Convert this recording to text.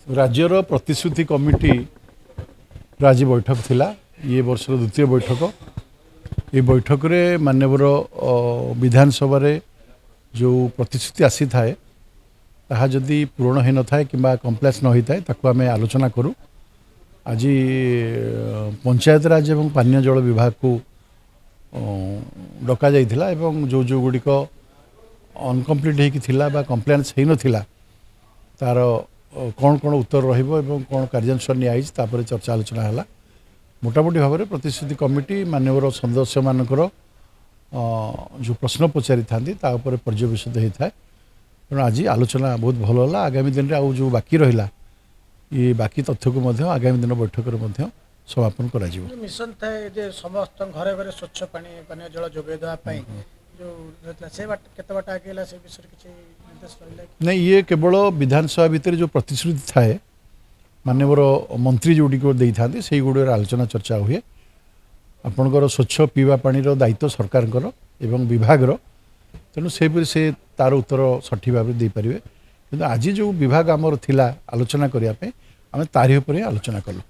राज्यर प्रतिश्रुति कमिटी आज बैठक थिला ये वर्ष द्वितीय बैठक ये बैठक रे माननीय विधानसभा रे जो प्रतिश्रुति आसी थाए ताहा जदि पूरण हो न थाए किंबा कम्प्लेक्स न होता है ताको आमे आलोचना करूँ। आज पंचायत राज एवं पानीय जल विभाग को डका जाइथिला एवं जो जो गुड़िक अनकम्प्लीट होता कम्प्लेन्स हो नथिला तार कौन कौन उत्तर रहिबो एवं कौन कार्यानुष्ठान निया चर्चा आलोचना है मोटामोटी भाव में प्रतिश्रुति कमिटी माननीय सदस्य मानकर जो प्रश्न पचारि था पर्यवेसित होता है तेणु आज आलोचना बहुत भल है। आगामी दिन में जो बाकी रहा ये बाकी तथ्य को आगामी दिन बैठक में समापन कर मिशन थाए जे समस्त घरे घरे स्वच्छ पानी पानीय जल जोगाई देवाई जो से केते बाट आगे से विषय किसी निर्देश रहा नहीं ये केवल विधानसभा भितर जो प्रतिश्रुति थाए माननीय मंत्री जोड़ी को दे था से गुड़ आलोचना चर्चा हुए आपणकर स्वच्छ पीवा पानी दायित्व सरकार एवं विभाग तेणु से तार उत्तर सठिक भाव दे पारे कि आज जो विभाग आमर थिला आलोचना करने आम तारी आलोचना कलु।